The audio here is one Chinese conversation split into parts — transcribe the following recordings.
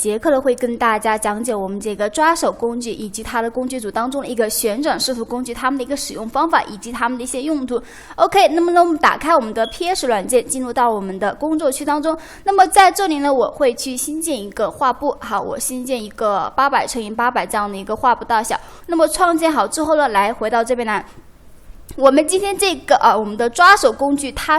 节课呢会跟大家讲解我们这个抓手工具以及它的工具组当中的一个旋转视图工具，它们的一个使用方法以及它们的一些用途。OK， 那么呢，我们打开我们的 PS 软件，进入到我们的工作区当中。那么在这里呢，我会去新建一个画布。好，我新建一个800乘以800这样的一个画布大小。那么创建好之后呢，来回到这边来。我们今天这个我们的抓手工具，它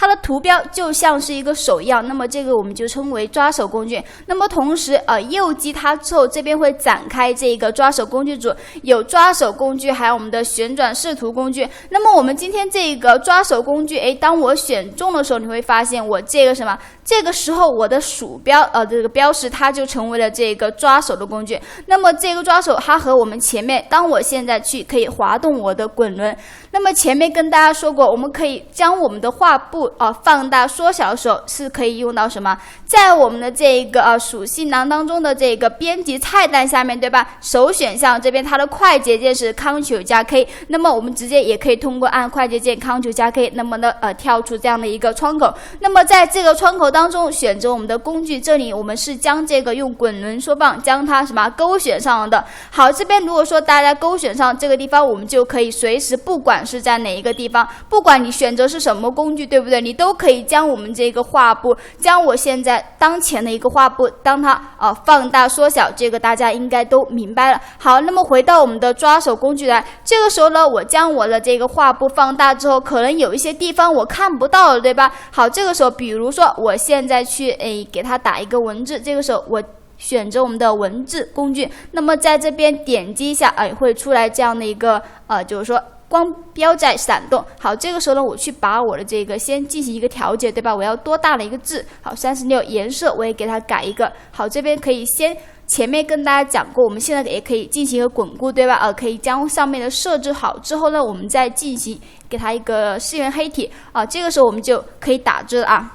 的图标就像是一个手一样，那么这个我们就称为抓手工具。那么同时右击它之后，这边会展开这个抓手工具组，有抓手工具，还有我们的旋转视图工具。那么我们今天这个抓手工具，当我选中的时候，你会发现我这个什么？这个时候我的鼠标这个标识它就成为了这个抓手的工具。那么这个抓手它和我们前面，当我现在去可以滑动我的滚轮。那么前面跟大家说过，我们可以将我们的画布放大缩小的时候是可以用到什么？在我们的这个属性栏当中的这个编辑菜单下面，对吧？首选项这边它的快捷键是 Ctrl 加 K， 那么我们直接也可以通过按快捷键 Ctrl 加 K， 那么呢跳出这样的一个窗口。那么在这个窗口当中选择我们的工具，这里我们是将这个用滚轮缩放将它什么勾选上了的。好，这边如果说大家勾选上这个地方，我们就可以随时不管是在哪一个地方，不管你选择是什么工具，对不对？你都可以将我们这个画布，将我现在当前的一个画布，当它放大缩小，这个大家应该都明白了。好，那么回到我们的抓手工具来，这个时候呢，我将我的这个画布放大之后，可能有一些地方我看不到了，对吧？好，这个时候比如说我现在去给它打一个文字，这个时候我选择我们的文字工具，那么在这边点击一下，会出来这样的一个就是说光标在闪动。好，这个时候呢，我去把我的这个先进行一个调节，对吧？我要多大的一个字？好，36，颜色我也给它改一个。好，这边可以先前面跟大家讲过，我们现在也可以进行一个滚固，对吧？可以将上面的设置好之后呢，我们再进行给它一个示原黑体这个时候我们就可以打字了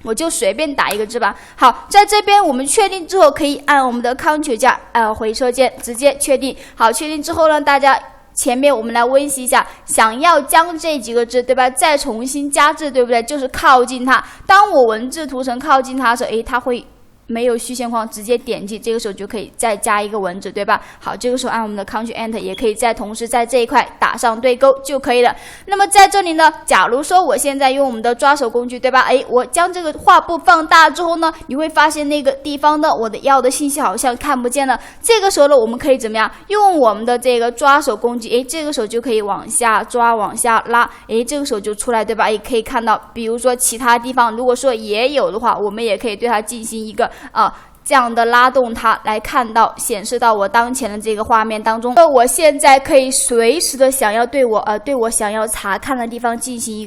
我就随便打一个字吧。好，在这边我们确定之后，可以按我们的 Ctrl 加回车键直接确定。好，确定之后呢，大家前面我们来温习一下，想要将这几个字，对吧？再重新加字，对不对？就是靠近它。当我文字图层靠近它的时候，它会没有虚线框，直接点击，这个时候就可以再加一个文字，对吧？好，这个时候按我们的 Ctrl Enter 也可以在同时在这一块打上对勾就可以了。那么在这里呢，假如说我现在用我们的抓手工具，对吧？我将这个画布放大之后呢，你会发现那个地方呢，我的要的信息好像看不见了。这个时候呢，我们可以怎么样？用我们的这个抓手工具，这个时候就可以往下抓，往下拉，这个时候就出来，对吧？也可以看到，比如说其他地方如果说也有的话，我们也可以对它进行一个这样的拉动它，来看到显示到我当前的这个画面当中。我现在可以随时的想要对我想要查看的地方进行一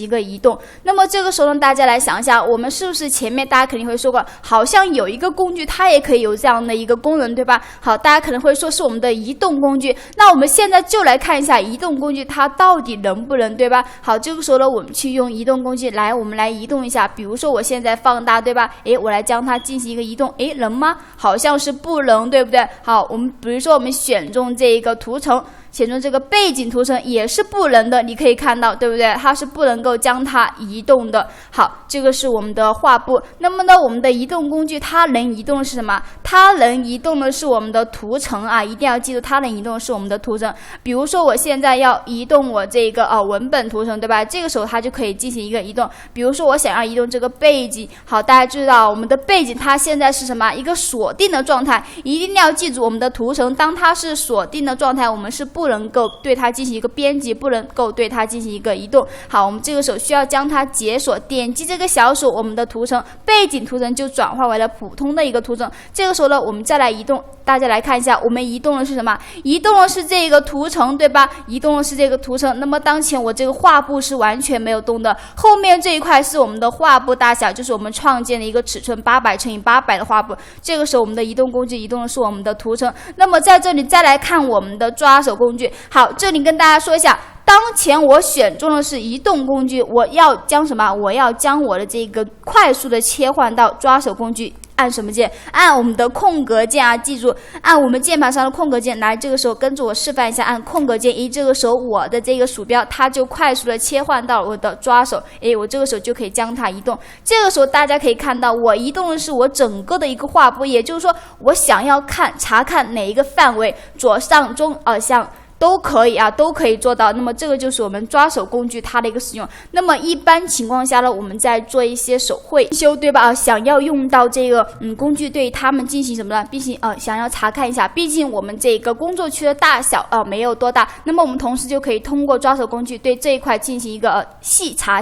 个移动。那么这个时候呢，大家来想一下，我们是不是前面大家肯定会说过，好像有一个工具它也可以有这样的一个功能，对吧？好，大家可能会说是我们的移动工具。那我们现在就来看一下移动工具它到底能不能，对吧？好，这个时候呢，我们去用移动工具来，我们来移动一下。比如说我现在放大，对吧？我来将它进行一个移动，能吗？好像是不能，对不对？好，我们比如说我们选中这一个图层，选中这个背景图层也是不能的，你可以看到，对不对？它是不能够将它移动的。好，这个是我们的画布。那么呢，我们的移动工具它能移动的是什么？它能移动的是我们的图层一定要记住，它能移动的是我们的图层。比如说我现在要移动我这个文本图层，对吧？这个时候它就可以进行一个移动。比如说我想要移动这个背景，好，大家知道我们的背景它现在是什么？一个锁定的状态。一定要记住我们的图层，当它是锁定的状态，我们是不能够对它进行一个编辑，不能够对它进行一个移动。好，我们这个时候需要将它解锁，点击这个小锁，我们的图层背景图层就转化为了普通的一个图层。这个时候呢，我们再来移动，大家来看一下，我们移动的是什么？移动的是这个图层，对吧？移动的是这个图层。那么当前我这个画布是完全没有动的，后面这一块是我们的画布大小，就是我们创建的一个尺寸800乘以800的画布。这个时候我们的移动工具移动的是我们的图层。那么在这里再来看我们的抓手工具。好，这里跟大家说一下，当前我选中的是移动工具，我要将什么？我要将我的这个快速的切换到抓手工具按什么键？按我们的空格键啊！记住，按我们键盘上的空格键。来，这个时候跟着我示范一下，按空格键，这个时候我的这个鼠标它就快速的切换到我的抓手，我这个时候就可以将它移动。这个时候大家可以看到，我移动的是我整个的一个画布，也就是说，我想要查看哪一个范围，左上中向。都可以啊，都可以做到。那么这个就是我们抓手工具它的一个使用。那么一般情况下呢，我们在做一些手绘修，对吧？想要用到这个工具，对他们进行什么呢？毕竟想要查看一下，毕竟我们这个工作区的大小没有多大，那么我们同时就可以通过抓手工具对这一块进行一个细查。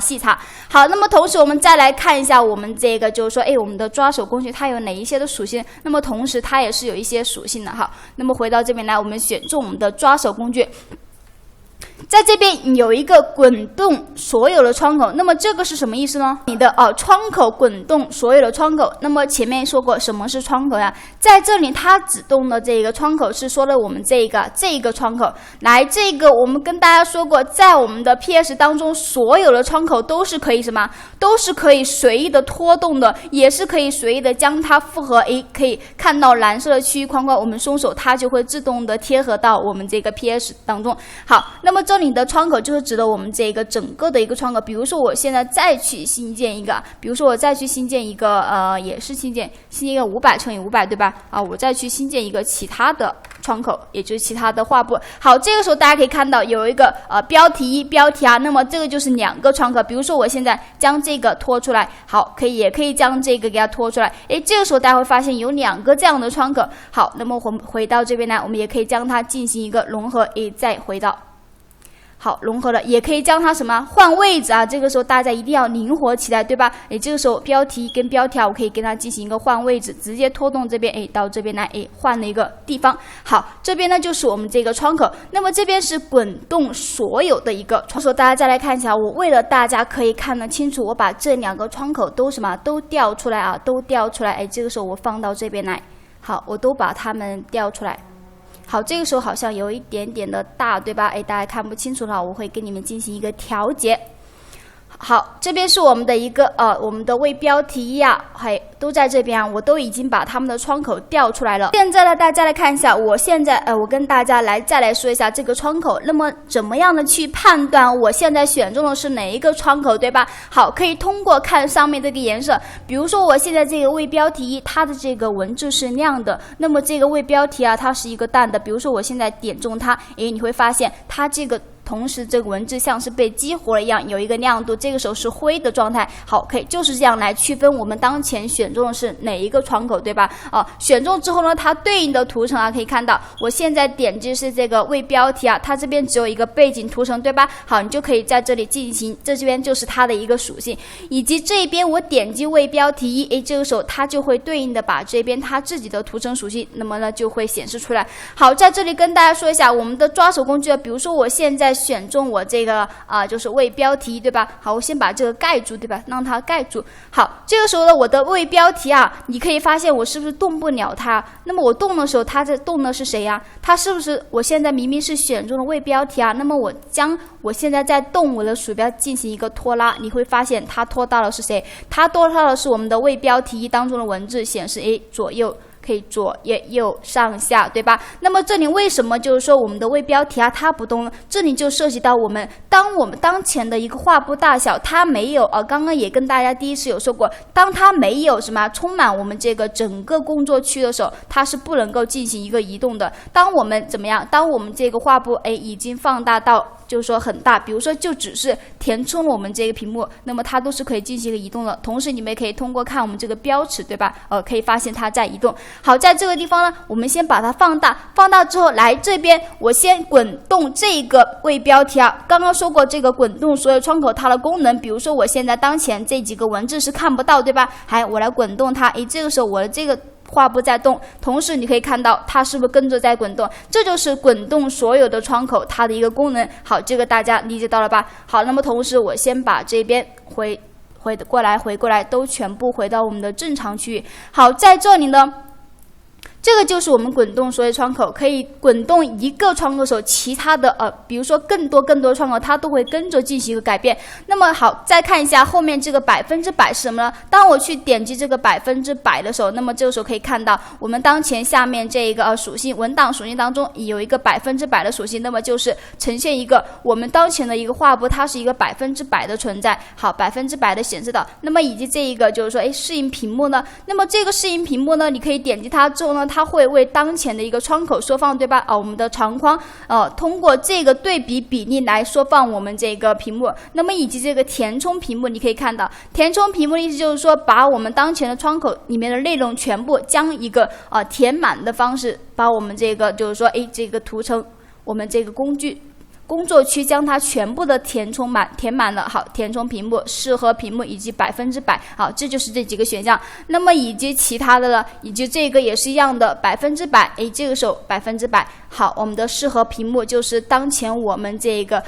好，那么同时我们再来看一下我们这个就是说，我们的抓手工具它有哪一些的属性？那么同时它也是有一些属性的哈。那么回到这边来，我们选中我们的抓手工具。在这边有一个滚动所有的窗口，那么这个是什么意思呢？你的窗口滚动所有的窗口。那么前面说过什么是窗口呀？在这里它只动的这个窗口是说了我们这个窗口。来，这个我们跟大家说过，在我们的 PS 当中，所有的窗口都是可以什么？都是可以随意的拖动的，也是可以随意的将它复合。可以看到蓝色的区域框框，我们松手它就会自动的贴合到我们这个 PS 当中。好，那么这里的窗口就是指的我们这个整个的一个窗口。比如说我现在再去新建一个，比如说我再去新建一个也是新建一个500×500，对吧？我再去新建一个其他的窗口，也就是其他的画布。好，这个时候大家可以看到有一个标题1、标题2，那么这个就是2个窗口。比如说我现在将这个拖出来，好，也可以将这个给它拖出来。这个时候大家会发现有2个这样的窗口。好，那么我们回到这边来，我们也可以将它进行一个融合，再回到。好，融合了，也可以将它什么换位置啊？这个时候大家一定要灵活起来，对吧？这个时候标题跟标题我可以跟它进行一个换位置，直接拖动这边，到这边来，换了一个地方。好，这边呢就是我们这个窗口，那么这边是滚动所有的一个窗口。大家再来看一下，我为了大家可以看得清楚，我把这2个窗口都都调出来啊，都调出来。这个时候我放到这边来，好，我都把它们调出来。好，这个时候好像有一点点的大，对吧？大家看不清楚了，我会给你们进行一个调节。好，这边是我们的一个我们的为标题呀，都在这边啊，我都已经把他们的窗口调出来了。现在呢，大家来看一下，我现在我跟大家再来说一下这个窗口。那么怎么样的去判断我现在选中的是哪一个窗口，对吧？好，可以通过看上面这个颜色，比如说我现在这个为标题它的这个文字是亮的，那么这个为标题啊，它是一个淡的。比如说我现在点中它，你会发现它这个。同时这个文字像是被激活了一样，有一个亮度，这个时候是灰的状态。好，可以就是这样来区分我们当前选中的是哪一个窗口，对吧？选中之后呢，它对应的图层啊，可以看到我现在点击是这个为标题啊，它这边只有一个背景图层，对吧？好，你就可以在这里进行，这边就是它的一个属性，以及这边我点击为标题1，这个时候它就会对应的把这边它自己的图层属性，那么呢就会显示出来。好，在这里跟大家说一下我们的抓手工具，比如说我现在选中我这个就是为标题，对吧？好，我先把这个盖住，对吧？让它盖住。好，这个时候呢，我的为标题啊，你可以发现我是不是动不了它？那么我动的时候，它在动的是谁呀？它是不是我现在明明是选中了为标题啊？那么我现在在动我的鼠标进行一个拖拉，你会发现它拖到的是谁？它拖到的是我们的为标题当中的文字显示，左右。可以左右上下，对吧？那么这里为什么就是说我们的为标题啊它不动呢？这里就涉及到我们当前的一个画布大小它没有刚刚也跟大家第一次有说过，当它没有什么充满我们这个整个工作区的时候，它是不能够进行一个移动的。当我们怎么样？当我们这个画布已经放大到就是说很大，比如说就只是填充了我们这个屏幕，那么它都是可以进行一个移动的。同时你们也可以通过看我们这个标尺，对吧？可以发现它在移动。好，在这个地方呢，我们先把它放大，放大之后来这边，我先滚动这个为标题啊。刚刚说过这个滚动所有窗口它的功能，比如说我现在当前这几个文字是看不到，对吧？我来滚动它，这个时候我的这个画布在动，同时你可以看到它是不是跟着在滚动，这就是滚动所有的窗口它的一个功能。好，这个大家理解到了吧？好，那么同时我先把这边回过来都全部回到我们的正常区域。好，在这里呢，这个就是我们滚动锁尾窗口，可以滚动一个窗口时候，其他的比如说更多窗口，它都会跟着进行一个改变。那么好，再看一下后面这个100%是什么呢？当我去点击这个100%的时候，那么这个时候可以看到我们当前下面这一个属性文档属性当中有一个100%的属性，那么就是呈现一个我们当前的一个画布，它是一个100%的存在。好，100%的显示的。那么以及这一个就是说，适应屏幕呢？那么这个适应屏幕呢，你可以点击它之后呢，它会为当前的一个窗口缩放，对吧？我们的长框，通过这个对比比例来缩放我们这个屏幕。那么以及这个填充屏幕，你可以看到，填充屏幕的意思就是说，把我们当前的窗口里面的内容全部将一个填满的方式，把我们这个就是说，这个图层，我们这个工作区将它全部的填满了。好，填充屏幕、适合屏幕以及100%。好，这就是这几个选项。那么以及其他的了，以及这个也是一样的100%。这个时候100%。好，我们的适合屏幕就是当前我们这个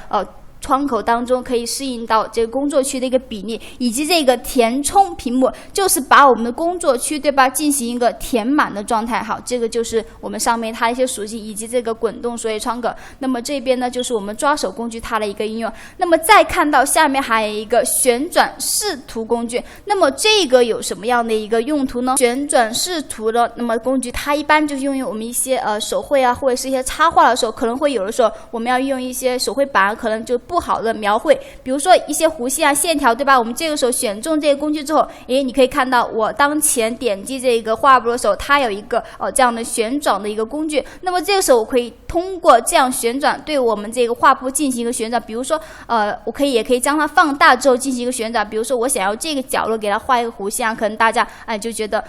窗口当中可以适应到这个工作区的一个比例，以及这个填充屏幕就是把我们的工作区，对吧，进行一个填满的状态。好，这个就是我们上面它一些属性以及这个滚动锁尾窗口。那么这边呢就是我们抓手工具它的一个应用。那么再看到下面还有一个旋转视图工具，那么这个有什么样的一个用途呢？旋转视图的那么工具它一般就是用于我们一些手绘或者是一些插画的时候，可能会有的时候我们要用一些手绘板，可能就不好的描绘，比如说一些弧线线条，对吧？我们这个时候选中这个工具之后，你可以看到我当前点击这个画布的时候，它有一个这样的旋转的一个工具。那么这个时候我可以通过这样旋转对我们这个画布进行一个旋转，比如说我也可以将它放大之后进行一个旋转，比如说我想要这个角落给它画一个弧线，可能大家就觉得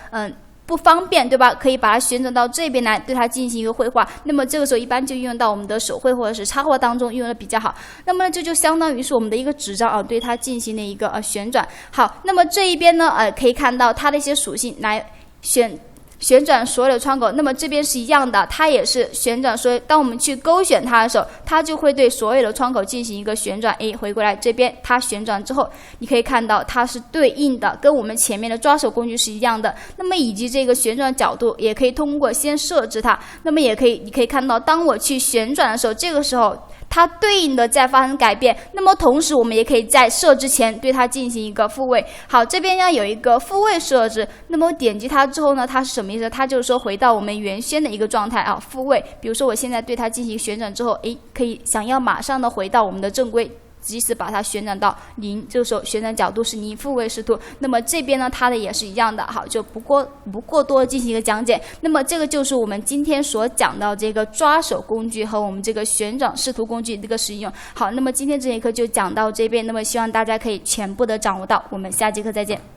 不方便，对吧？可以把它旋转到这边来，对它进行一个绘画。那么这个时候一般就运用到我们的手绘或者是插画当中运用的比较好。那么这就相当于是我们的一个纸张对它进行的一个旋转。好，那么这一边呢可以看到它的一些属性来旋转所有的窗口。那么这边是一样的，它也是旋转所有。当我们去勾选它的时候，它就会对所有的窗口进行一个旋转。回过来这边它旋转之后，你可以看到它是对应的，跟我们前面的抓手工具是一样的。那么以及这个旋转角度也可以通过先设置它，那么你可以看到，当我去旋转的时候，这个时候它对应的再发生改变。那么同时我们也可以在设置前对它进行一个复位。好，这边要有一个复位设置，那么我点击它之后呢，它是什么意思？它就是说回到我们原先的一个状态复位。比如说我现在对它进行旋转之后，可以想要马上的回到我们的正规，即使把它旋转到0，这个时候旋转角度是0，复位视图。那么这边呢，它的也是一样的。好，就不过多进行一个讲解。那么这个就是我们今天所讲到这个抓手工具和我们这个旋转视图工具这个使用。好，那么今天这节课就讲到这边，那么希望大家可以全部的掌握到。我们下节课再见。